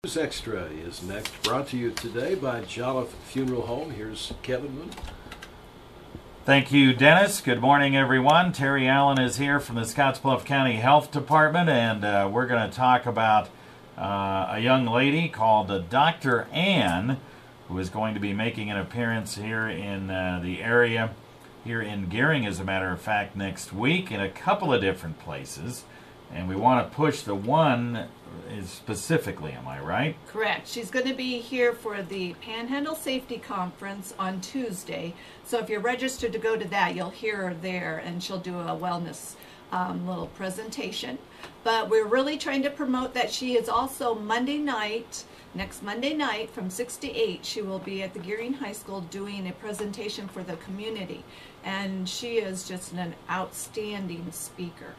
News Extra is next, brought to you today by Jolliffe Funeral Home. Here's Kevin Mooney. Thank you, Dennis. Good morning, everyone. Terri Allen is here from the Scottsbluff County Health Department, and we're going to talk about a young lady called Dr. Ann, who is going to be making an appearance here in the area, here in Gering, as a matter of fact, next week in a couple of different places. And we want to push the one specifically, am I right? Correct. She's going to be here for the Panhandle Safety Conference on Tuesday. So if you're registered to go to that, you'll hear her there, and she'll do a wellness little presentation. But we're really trying to promote that she is also Monday night, next Monday night from 6 to 8, she will be at the Gering High School doing a presentation for the community. And she is just an outstanding speaker.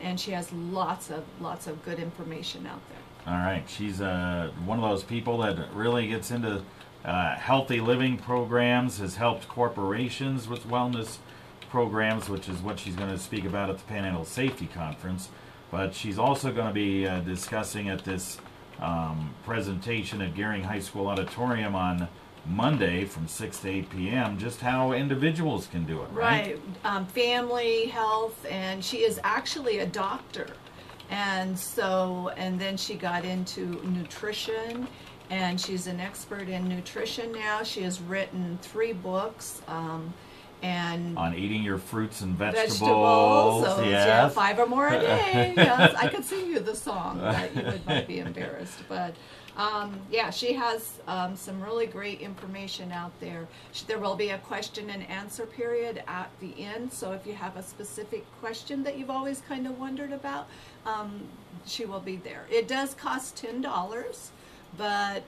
And she has lots of good information out there. All right. She's one of those people that really gets into healthy living programs, has helped corporations with wellness programs, which is what she's going to speak about at the Panhandle Safety Conference. But she's also going to be discussing at this presentation at Gering High School Auditorium on Monday from 6 to 8 p.m. just how individuals can do it, right? Right. Family, health, and she is actually a doctor. And then she got into nutrition, and she's an expert in nutrition now. She has written 3 books. And on eating your fruits and vegetables. So yes. Yeah, 5 or more a day. Yes, I could sing you the song, but you might be embarrassed. But yeah, she has some really great information out there. There will be a question and answer period at the end. So if you have a specific question that you've always kind of wondered about, she will be there. It does cost $10. But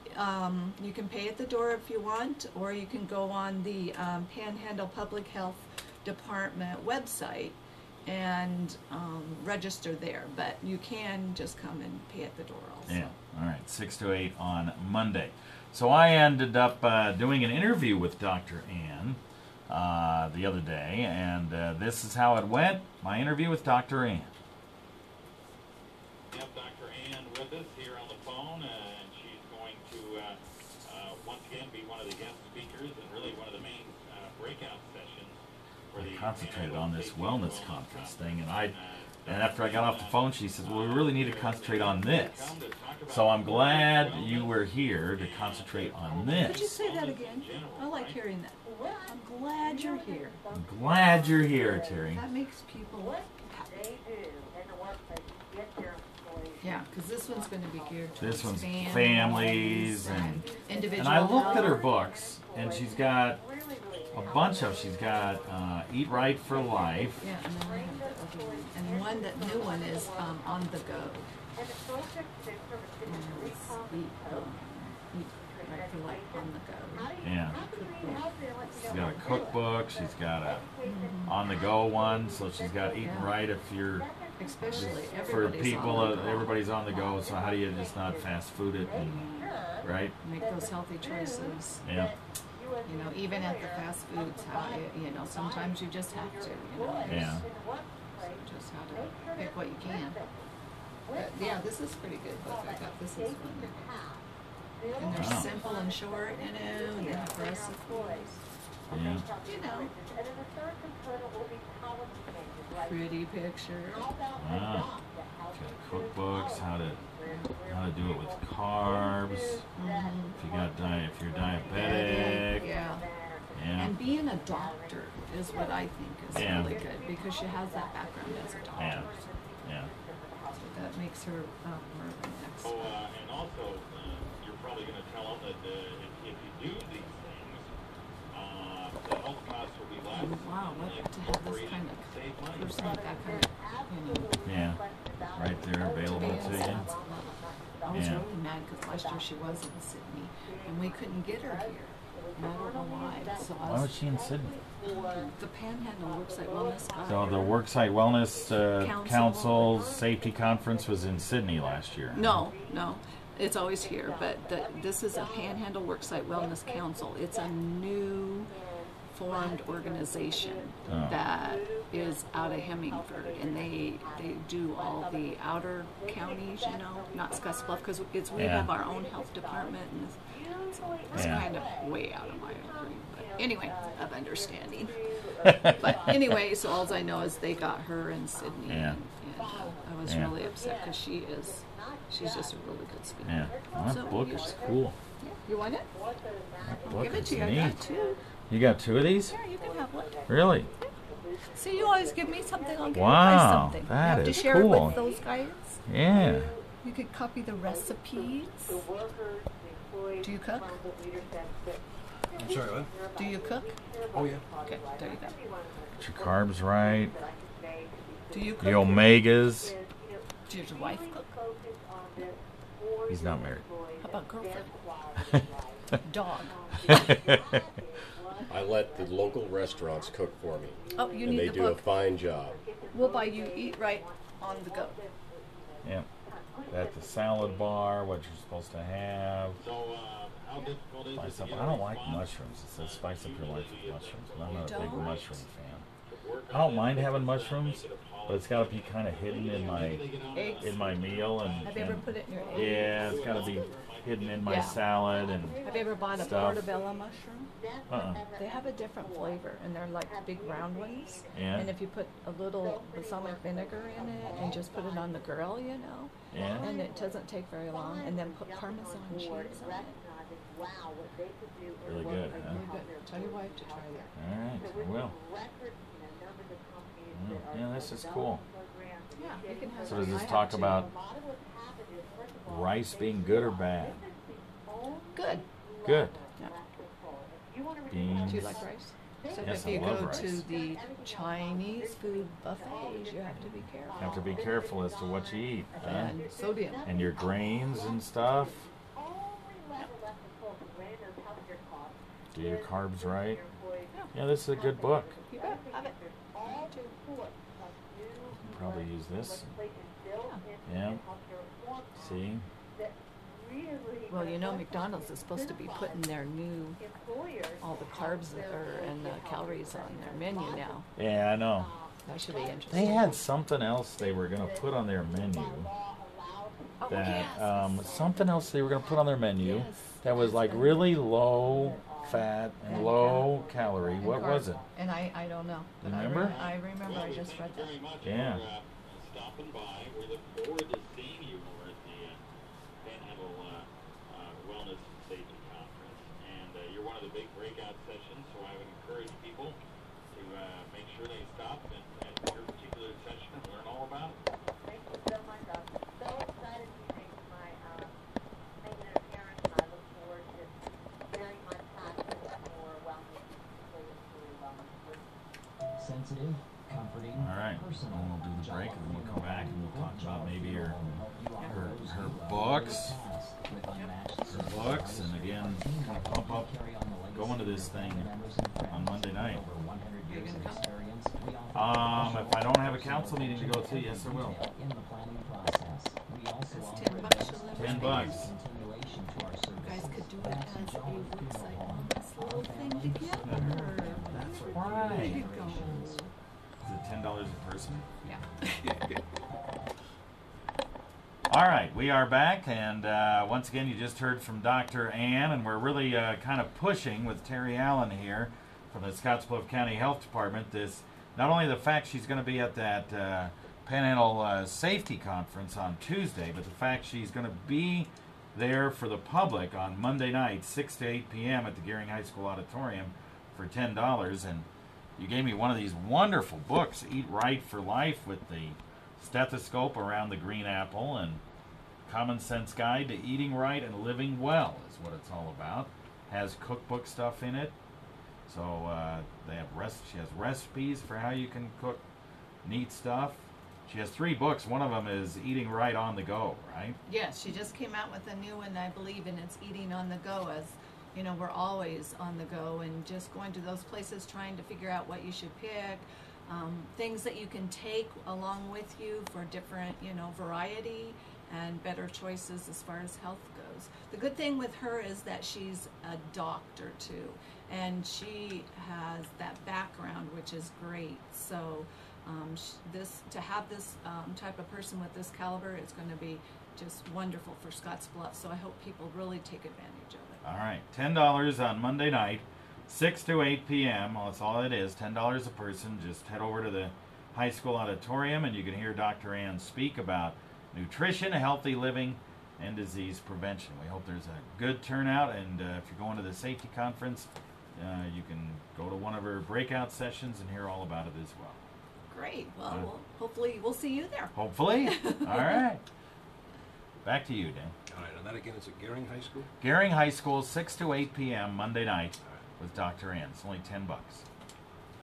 you can pay at the door if you want, or you can go on the Panhandle Public Health Department website and register there. But you can just come and pay at the door also. Yeah, all right, 6 to 8 on Monday. So I ended up doing an interview with Dr. Ann the other day, and this is how it went, my interview with Dr. Ann. We have Dr. Ann with us here on the phone, and she's going to once again be one of the guest speakers and really one of the main breakout sessions for the. I concentrated on this wellness conference thing, and after I got off the phone, she says, "Well, we really need to concentrate on this." So I'm glad you were here to concentrate on this. Could you say that again? I like hearing that. I'm glad you're here. I'm glad you're here, Terri. That makes people happy. Yeah, because this one's going to be geared to this one's families and individual. And I looked at her health. books, and she's got a bunch of. She's got Eat Right for Life. Yeah, and then we have the other one. And one, that new one is On the Go. And it's Eat Right for Life on the Go. Yeah. She's got a cookbook. She's got a on the go one. So she's got Eating Right if you're. Especially For everybody's people, on the go. everybody's on the go. So how do you just not fast food it, right? Make those healthy choices. Yeah. You know, even at the fast foods, sometimes you just have to. Yeah. Just how to pick what you can. But yeah, this is a pretty good book. I got this is one. And they're Wow. simple and short, and they have recipes. Yeah. You know, pretty pictures. Wow. She's got cookbooks, how to do it with carbs. If you're diabetic. Yeah. Yeah. And being a doctor is what I think is Yeah. really good, because she has that background as a doctor. Yeah. Yeah. So that makes her more of an expert. And also, you're probably going to tell them that if you do these things, the health costs will be less. Wow, what to have this kind of person with that kind of, Yeah. Right there, available to you. I was Yeah. really mad because last year she was in Sydney, and we couldn't get her here. And I don't know why. So Why was she in Sydney? the Panhandle Worksite Wellness guy. So the Worksite Wellness Council's safety conference was in Sydney last year. No, it's always here. But this is a Panhandle Worksite Wellness Council. It's a new formed organization that is out of Hemingford, and they do all the outer counties, you know, not Scottsbluff, because we have our own health department, and it's kind of way out of my area. But anyway, of understanding. But anyway, so all I know is they got her in Sydney, and I was really upset because she's just a really good speaker. Yeah, well, that book is cool. Yeah. You want it? That book Give it is to you. I neat. got two. You got two of these? Yeah, you can have one. Really? See, you always give me something, I'll give you Wow, guys something. that you have to is share cool. it with those guys. Yeah. You could copy the recipes. Do you cook? I'm sorry, what? Do you cook? Oh, yeah. Okay, there you go. Get your carbs right. Do you cook? The omegas. Does your wife cook? He's not married. How about girlfriend? Dog. I let the local restaurants cook for me, Oh, you and need they the do book. a fine job. We'll buy you Eat Right on the go. Yeah. That's the salad bar, what you're supposed to have. So, how difficult is it Spice to up. get I a don't like response? mushrooms. It says spice up your life with mushrooms, but I'm not a big Don't? mushroom fan. I don't mind having mushrooms, but it's got to be kind of hidden in Eggs. my meal. And Have you ever put it in your egg? yeah, it's got to be hidden in my Yeah. salad and Have you ever bought a stuff. portobello mushroom? They have a different flavor, and they're like big round ones. Yeah. And if you put a little balsamic vinegar in it and just put it on the grill, you know, Yeah. and it doesn't take very long, and then put Parmesan cheese on it. Really good, huh? Really good. Tell your wife to try that. All right, I will. Yeah, this is cool. Yeah, you can have So does it. this I talk have two. about rice being good or bad? Good. Good. Yeah. Beans. Do you like rice? So Yes, if I you love go rice. to the Chinese food buffets, you have to be careful. Have to be careful as to what you eat, huh? And sodium. And your grains and stuff. Do your carbs right. Yeah, this is a good book. You bet. Have it. Probably use this. Yeah. See? Well, you know, McDonald's is supposed to be putting their new, all the carbs and the calories on their menu now. Yeah, I know. That should be interesting. They had something else they were going to put on their menu. Oh, That yes. something else they were going to put on their menu Yes. that was like really low fat and low calorie. What was it? And I don't know. But Remember? I remember. I just read that. Very much Yeah. for stopping by. We look forward to seeing you over at the Panhandle Wellness Safety Conference. And you're one of the big breakout sessions, so I would encourage people to make sure they stop at your particular session and learn all about it. Thank you so much. I'm so excited to make making an appearance, and I look forward to sharing my passion for wellness, employee wellness. Sensitive, comforting, All right. personal. And we'll do the break, and then we'll come back and we'll talk about maybe her books, and again, kind of pump up, go into this thing on Monday night. If I don't have a council meeting to go to, yes, I will. In the planning process, we also It's $10 to live. $10. continuation to our You services. guys could do it as a Worksite Wellness little thing together. That's There right. you go. Is it $10 a person? Yeah. All right, we are back, and once again, you just heard from Dr. Ann, and we're really kind of pushing with Terri Allen here from the Scottsbluff County Health Department. This, not only the fact she's going to be at that Panhandle Safety Conference on Tuesday, but the fact she's going to be there for the public on Monday night, 6 to 8 p.m. at the Gering High School Auditorium for $10. And you gave me one of these wonderful books, Eat Right for Life, with the stethoscope around the green apple and Common Sense Guide to Eating Right and Living Well is what it's all about. Has cookbook stuff in it. So they have she has recipes for how you can cook neat stuff. She has 3 books. One of them is Eating Right on the Go, right? Yes, she just came out with a new one, I believe, and it's Eating on the Go. As you know, we're always on the go and just going to those places trying to figure out what you should pick, things that you can take along with you for different, variety and better choices as far as health goes. goes. The good thing with her is that she's a doctor too, and she has that background, which is great. So to have this type of person with this caliber is going to be just wonderful for Scottsbluff. So I hope people really take advantage of it. All right, $10 on Monday night, 6 to 8 p.m. Well, that's all it is, $10 a person. Just head over to the high school auditorium and you can hear Dr. Ann speak about nutrition, healthy living, and disease prevention. We hope there's a good turnout, and if you're going to the safety conference, you can go to one of her breakout sessions and hear all about it as well. Great. Well, hopefully we'll see you there. Hopefully. All right. Back to you, Dan. All right, and that again is at Gering High School? Gering High School, 6 to 8 p.m. Monday night with Dr. Ann. It's only $10.